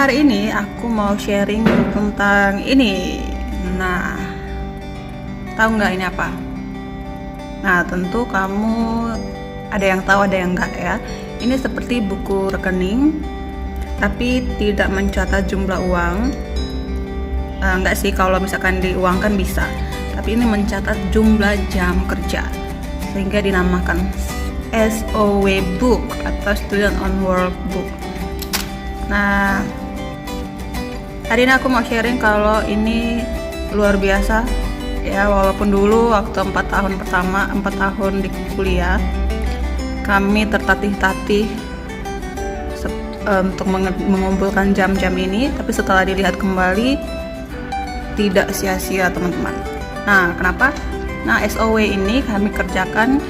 hari ini aku mau sharing tentang ini. Nah, tahu nggak ini apa? Nah, tentu kamu ada yang tahu, ada yang enggak ya. Ini seperti buku rekening, tapi tidak mencatat jumlah uang. Enggak sih, kalau misalkan diuangkan bisa. Tapi ini mencatat jumlah jam kerja, sehingga dinamakan SOW Book atau Student on Work Book. Nah, hari ini aku mau sharing kalau ini luar biasa ya, walaupun dulu waktu 4 tahun di kuliah kami tertatih-tatih untuk mengumpulkan jam-jam ini, tapi setelah dilihat kembali tidak sia-sia teman-teman. Nah, kenapa? Nah, SOW ini kami kerjakan,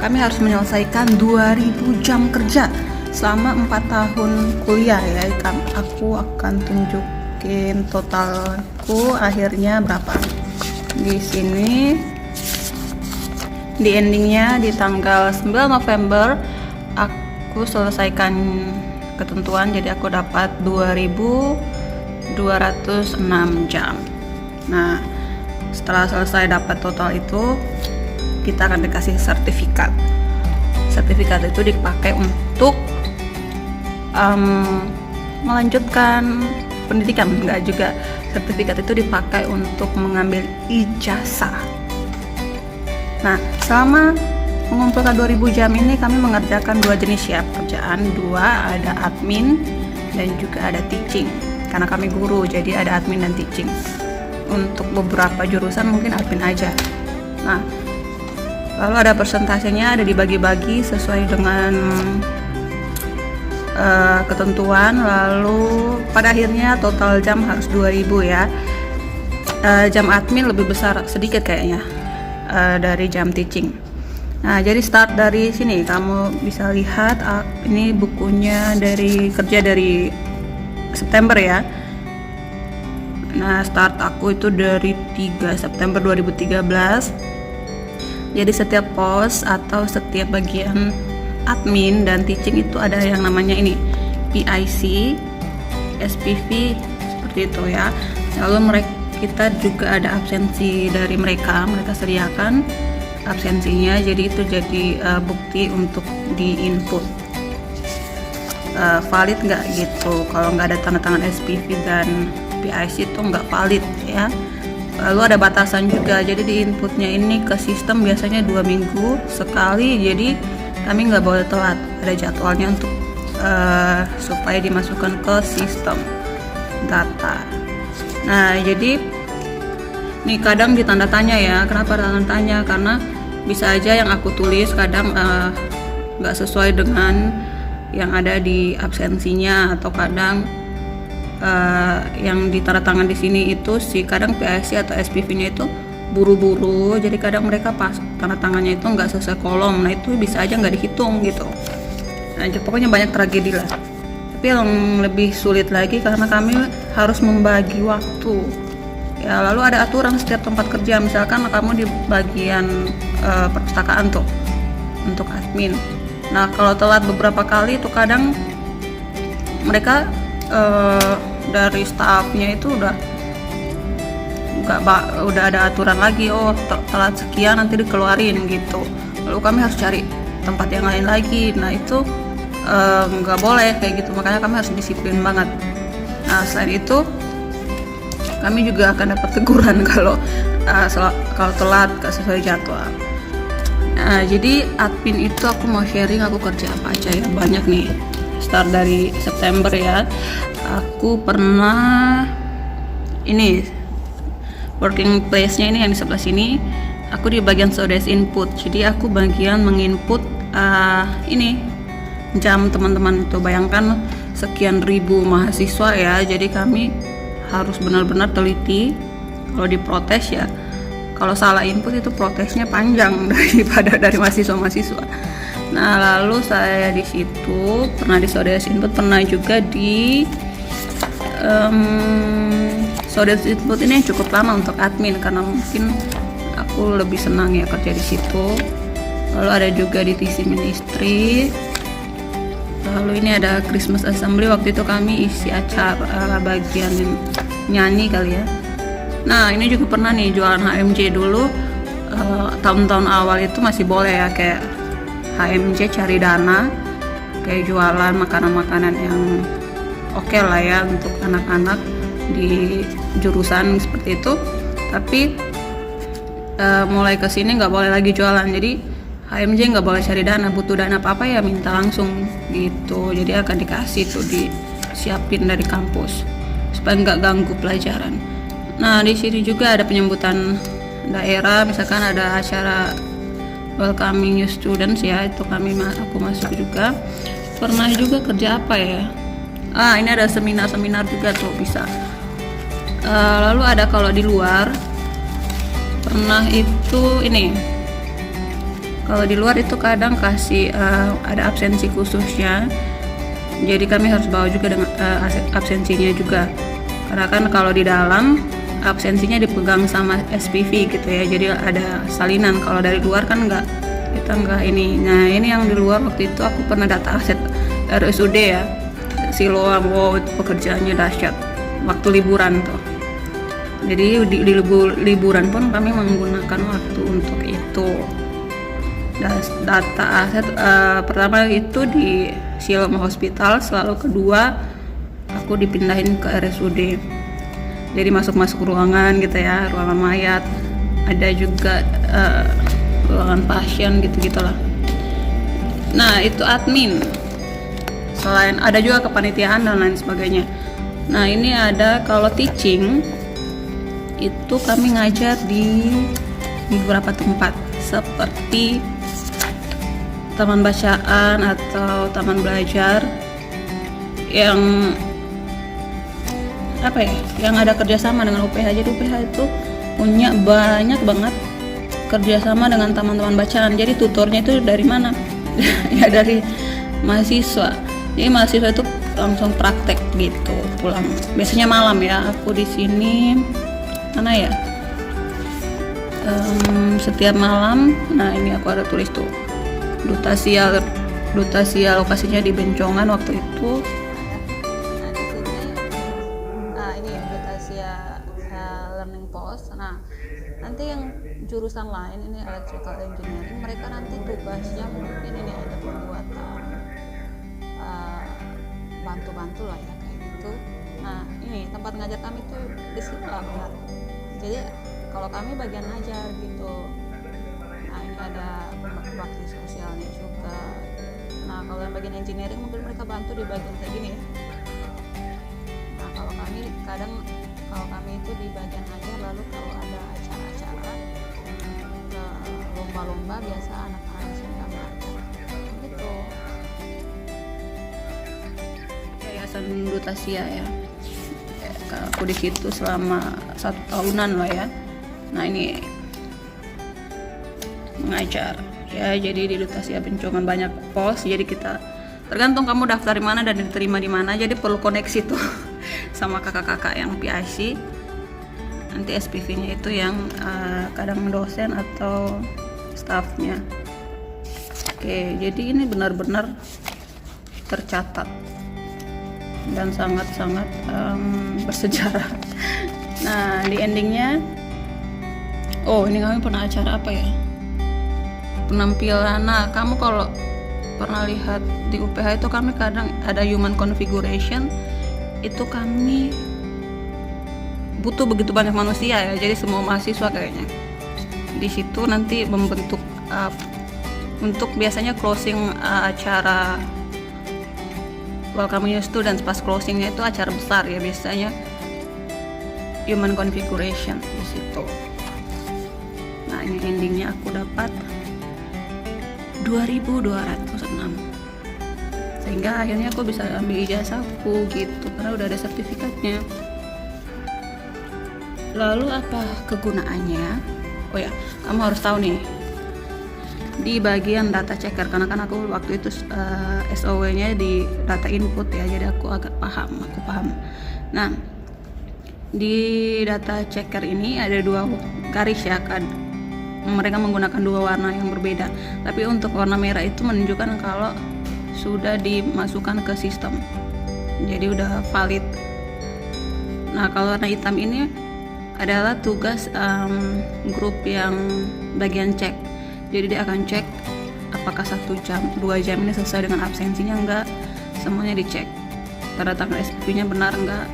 kami harus menyelesaikan 2000 jam kerja selama 4 tahun kuliah ya. Aku akan tunjukin totalku akhirnya berapa. Di sini di endingnya di tanggal 9 November aku selesaikan ketentuan, jadi aku dapat 2206 jam. Nah, setelah selesai dapat total itu, kita akan dikasih sertifikat. Sertifikat itu dipakai untuk melanjutkan pendidikan, enggak juga. Sertifikat itu dipakai untuk mengambil ijazah. Nah, selama mengumpulkan 2000 jam ini kami mengerjakan 2 jenis ya pekerjaan. 2, ada admin dan juga ada teaching. Karena kami guru, jadi ada admin dan teaching. Untuk beberapa jurusan mungkin admin aja. Nah, lalu ada persentasenya, ada dibagi-bagi sesuai dengan ketentuan. Lalu pada akhirnya total jam harus 2000 ya. Jam admin lebih besar sedikit kayaknya dari jam teaching. Nah, jadi start dari sini kamu bisa lihat ini bukunya kerja dari September ya. Nah, start aku itu dari 3 September 2013. Jadi setiap pos atau setiap bagian admin dan teaching itu ada yang namanya ini PIC, SPV, seperti itu ya. Lalu kita juga ada absensi dari mereka sediakan absensinya, jadi itu jadi bukti untuk di input. Valid nggak gitu, kalau nggak ada tanda tangan SPV dan PIC itu nggak valid ya. Lalu ada batasan juga, jadi di inputnya ini ke sistem biasanya 2 minggu sekali, jadi kami nggak boleh telat, ada jadwalnya untuk supaya dimasukkan ke sistem data. Nah, jadi nih kadang ditanda tanya ya. Kenapa tanda tanya? Karena bisa aja yang aku tulis kadang nggak sesuai dengan yang ada di absensinya, atau kadang yang ditanda tangan di sini itu kadang PIC atau SPV-nya itu buru-buru, jadi kadang mereka pas tanda tangannya itu nggak sesuai kolom. Nah, itu bisa aja nggak dihitung gitu. Nah, pokoknya banyak tragedi lah. Tapi yang lebih sulit lagi karena kami harus membagi waktu ya. Lalu ada aturan setiap tempat kerja, misalkan kamu di bagian perpustakaan tuh untuk admin. Nah, kalau telat beberapa kali itu kadang mereka dari staffnya itu udah ada aturan lagi, telat sekian nanti dikeluarin gitu. Lalu kami harus cari tempat yang lain lagi. Nah, itu nggak boleh kayak gitu, makanya kami harus disiplin banget. Nah, selain itu kami juga akan dapat teguran kalau telat gak sesuai jadwal. Nah, jadi admin itu aku mau sharing aku kerja apa aja ya, banyak nih. Start dari September ya, aku pernah ini working place-nya ini yang di sebelah sini. Aku di bagian sodes input, jadi aku bagian menginput ini jam teman-teman itu. Bayangkan sekian ribu mahasiswa ya, jadi kami harus benar-benar teliti. Kalau diprotes ya, kalau salah input itu protesnya panjang daripada dari mahasiswa-mahasiswa. Nah, lalu saya di situ pernah di sodes input, pernah juga di sodes input ini yang cukup lama untuk admin karena mungkin aku lebih senang ya kerja di situ. Lalu ada juga di TC Ministry. Lalu ini ada Christmas Assembly, waktu itu kami isi acara bagian nyanyi kali ya. Nah ini juga pernah nih jualan HMJ dulu, tahun-tahun awal itu masih boleh ya, kayak HMJ cari dana, kayak jualan makanan-makanan yang oke lah ya untuk anak-anak di jurusan seperti itu. Tapi mulai kesini nggak boleh lagi jualan, jadi HMJ nggak boleh cari dana, butuh dana apa-apa ya minta langsung gitu. Jadi akan dikasih tuh, disiapin dari kampus supaya nggak ganggu pelajaran. Nah di sini juga ada penyambutan daerah, misalkan ada acara welcoming new students ya, itu aku masuk juga. Pernah juga kerja apa ya? Ini ada seminar-seminar juga tuh bisa. Lalu ada kalau di luar, pernah itu ini. Kalau di luar itu kadang kasih ada absensi khususnya, jadi kami harus bawa juga dengan absensinya juga, karena kan kalau di dalam absensinya dipegang sama SPV gitu ya, jadi ada salinan. Kalau dari luar kan kita nggak ini. Nah ini yang di luar, waktu itu aku pernah data aset RSUD ya, Siloam. Wow, itu pekerjaannya dahsyat waktu liburan tuh. Jadi di liburan pun kami menggunakan waktu untuk itu. Data aset pertama itu di Siloam Hospital, selalu kedua aku dipindahin ke RSUD. Jadi masuk ruangan gitu ya, ruangan mayat, ada juga ruangan pasien gitu-gitulah. Nah itu admin, selain ada juga kepanitiaan dan lain sebagainya. Nah ini ada kalau teaching itu kami ngajar di beberapa tempat seperti taman bacaan atau taman belajar yang apa ya, yang ada kerjasama dengan UPH. Jadi UPH itu punya banyak banget kerjasama dengan taman-taman bacaan. Jadi tutornya itu dari mana? Ya dari mahasiswa. Jadi mahasiswa itu langsung praktek gitu pulang. Biasanya malam ya. Aku di sini mana ya? Setiap malam. Nah ini aku ada tulis tuh. Duta Sia lokasinya di Bencongan waktu itu. Nah di sini, ini ya Duta Sia Learning Post. Nah nanti yang jurusan lain ini electrical engineering, mereka nanti tugasnya mungkin ini ada pembuatan bantu-bantu lah ya kayak gitu. Nah ini tempat ngajar kami tuh di sini lah benar. Jadi kalau kami bagian ngajar gitu. Nah ini ada bakti sosialnya juga. Nah kalau yang bagian engineering mungkin mereka bantu di bagian kayak gini ya. Nah kalau kami itu di bagian ngajar. Lalu kalau ada acara-acara lomba-lomba, biasa anak-anak suka ngajar gitu. Yayasan Duta Sia ya, aku di situ selama 1 tahunan lah ya. Nah ini mengajar ya, jadi di Duta Sia Bencongan banyak pos, jadi kita tergantung kamu daftar di mana dan diterima di mana, jadi perlu koneksi tuh sama kakak-kakak yang PIC. Nanti SPV-nya itu yang kadang dosen atau staffnya. Oke, jadi ini benar-benar tercatat dan sangat-sangat bersejarah. Nah di endingnya, ini kami pernah acara apa ya, penampilan. Nah kamu kalau pernah lihat di UPH itu kami kadang ada human configuration, itu kami butuh begitu banyak manusia ya, jadi semua mahasiswa kayaknya di situ nanti membentuk untuk biasanya closing acara welcome new students. Pas closingnya itu acara besar ya, biasanya human configuration di situ. Nah ini endingnya aku dapat 2.206, sehingga akhirnya aku bisa ambil ijazahku gitu karena udah ada sertifikatnya. Lalu apa kegunaannya? Oh ya, kamu harus tahu nih di bagian data checker, karena kan aku waktu itu SOW-nya di data input ya, jadi aku paham. Nah di data checker ini ada 2 garis ya kan, mereka menggunakan 2 warna yang berbeda, tapi untuk warna merah itu menunjukkan kalau sudah dimasukkan ke sistem, jadi udah valid. Nah, kalau warna hitam ini adalah tugas grup yang bagian cek. Jadi dia akan cek apakah 1 jam, 2 jam ini sesuai dengan absensinya enggak, semuanya dicek. Tanda tangan SPV-nya benar enggak,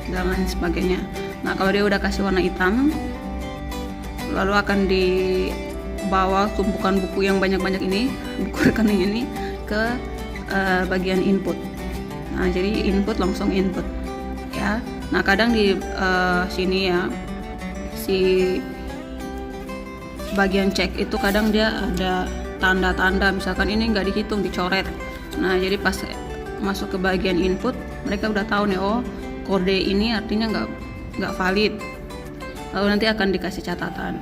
dan lain sebagainya. Nah, kalau dia udah kasih warna hitam, lalu akan dibawa tumpukan buku yang banyak-banyak ini, buku rekening ini ke bagian input. Nah, jadi input langsung input ya. Nah, kadang di sini ya, si bagian cek itu kadang dia ada tanda-tanda, misalkan ini nggak dihitung, dicoret. Nah, jadi pas masuk ke bagian input, mereka udah tahu nih, oh kode ini artinya nggak valid. Lalu nanti akan dikasih catatan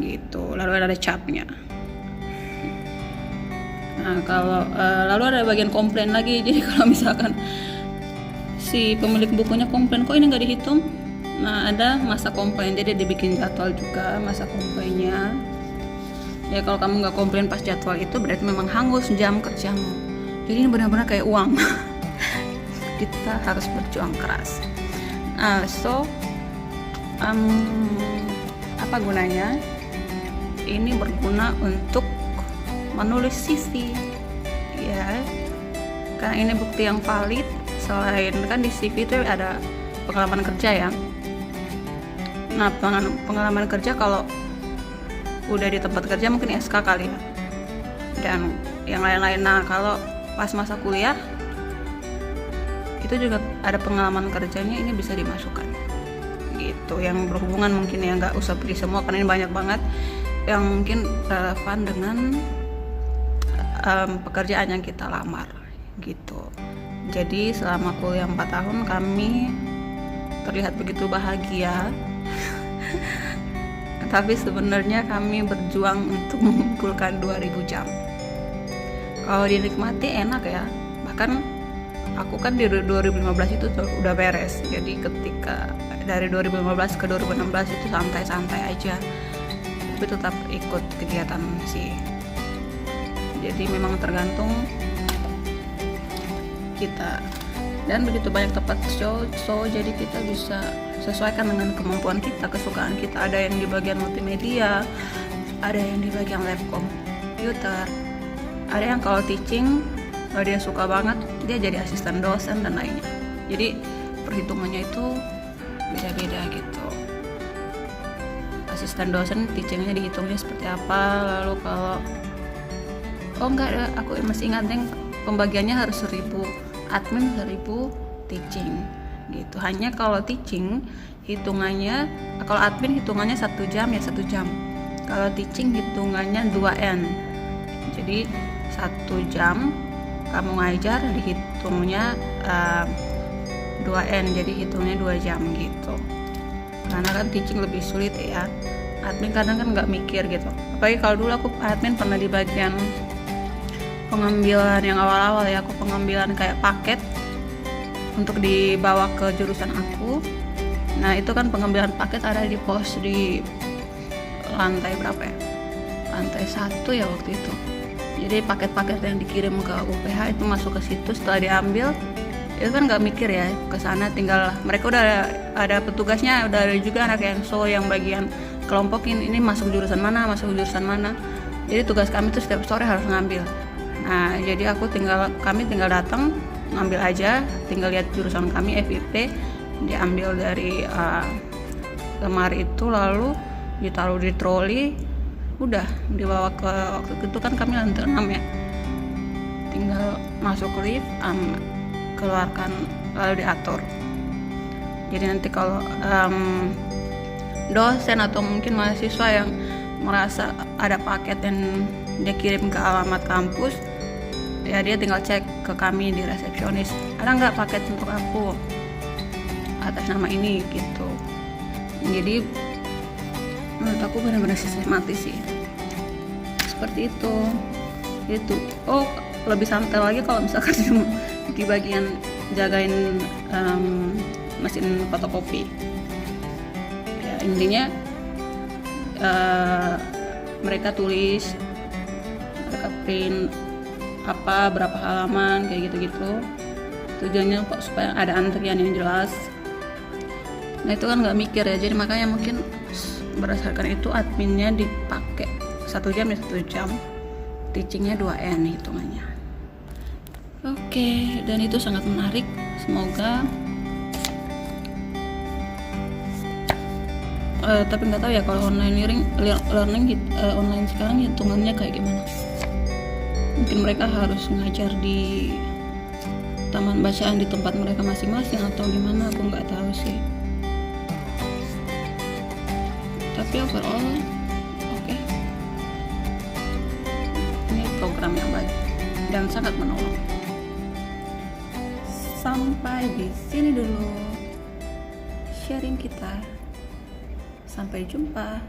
gitu, lalu ada capnya. Nah, kalau lalu ada bagian komplain lagi. Jadi kalau misalkan si pemilik bukunya komplain, kok ini nggak dihitung, nah ada masa komplain, jadi dibikin jadwal juga masa komplainnya. Ya kalau kamu nggak komplain pas jadwal itu, berarti memang hangus jam kerjamu. Jadi ini benar-benar kayak uang. Kita harus berjuang keras. Apa gunanya? Ini berguna untuk menulis CV, ya, karena ini bukti yang valid. Selain kan di CV itu ada pengalaman kerja ya. Nah, pengalaman kerja kalau udah di tempat kerja mungkin SK kali ya, dan yang lain-lain. Nah, kalau pas masa kuliah itu juga ada pengalaman kerjanya, ini bisa dimasukkan gitu, yang berhubungan mungkin ya, nggak usah pilih semua karena ini banyak banget yang mungkin relevan dengan pekerjaan yang kita lamar gitu. Jadi selama kuliah 4 tahun kami terlihat begitu bahagia. Tapi sebenarnya kami berjuang untuk mengumpulkan 2000 jam. Kalau dinikmati enak ya. Bahkan aku kan di 2015 itu udah beres. Jadi ketika dari 2015 ke 2016 itu santai-santai aja. Tapi tetap ikut kegiatan sih. Jadi memang tergantung kita. Dan begitu banyak tempat show, jadi kita bisa sesuaikan dengan kemampuan kita, kesukaan kita. Ada yang di bagian multimedia, ada yang di bagian lab komputer, ada yang kalau teaching, kalau dia suka banget, dia jadi asisten dosen dan lainnya. Jadi perhitungannya itu beda-beda gitu. Asisten dosen teachingnya dihitungnya seperti apa. Lalu kalau aku masih ingat yang pembagiannya harus 1000 admin, 1000 teaching gitu. Hanya kalau teaching hitungannya, kalau admin hitungannya 1 jam ya 1 jam. Kalau teaching hitungannya 2N. Jadi 1 jam kamu ngajar dihitungnya 2N, jadi hitungnya 2 jam gitu. Karena kan teaching lebih sulit ya. Admin kadang kan nggak mikir gitu. Apalagi kalau dulu aku admin pernah di bagian pengambilan yang awal-awal ya, aku pengambilan kayak paket untuk dibawa ke jurusan aku. Nah, itu kan pengambilan paket ada di pos di lantai berapa ya? Lantai 1 ya waktu itu. Jadi paket-paket yang dikirim ke UPH itu masuk ke situ, setelah diambil itu kan nggak mikir ya ke sana, tinggal mereka udah ada petugasnya, udah ada juga anak yang yang bagian kelompokin ini masuk jurusan mana. Jadi tugas kami tuh setiap sore harus ngambil. Nah, jadi kami tinggal datang ngambil aja, tinggal lihat jurusan kami FIP, diambil dari lemari itu, lalu ditaruh di troli, udah dibawa ke, waktu itu kan kami lantai 6 ya, tinggal masuk lift, keluarkan lalu diatur. Jadi nanti kalau dosen atau mungkin mahasiswa yang merasa ada paket yang dia kirim ke alamat kampus, ya dia tinggal cek ke kami di resepsionis, ada nggak paket untuk aku atas nama ini gitu. Jadi menurut aku benar-benar sistematis sih, seperti itu. Lebih santai lagi kalau misalkan di bagian jagain mesin fotokopi ya, intinya mereka tulis, mereka print, apa berapa halaman kayak gitu-gitu. Tujuannya kok supaya ada antrian yang jelas. Nah itu kan nggak mikir ya, jadi makanya mungkin berdasarkan itu adminnya dipakai 1 jam ya 1 jam, teachingnya 2N hitungannya. Oke, dan itu sangat menarik. Semoga tapi nggak tahu ya kalau online learning online sekarang hitungannya kayak gimana. Mungkin mereka harus ngajar di taman bacaan di tempat mereka masing-masing atau gimana, aku nggak tahu sih. Tapi overall oke. Ini program yang baik dan sangat menolong. Sampai di sini dulu sharing kita. Sampai jumpa.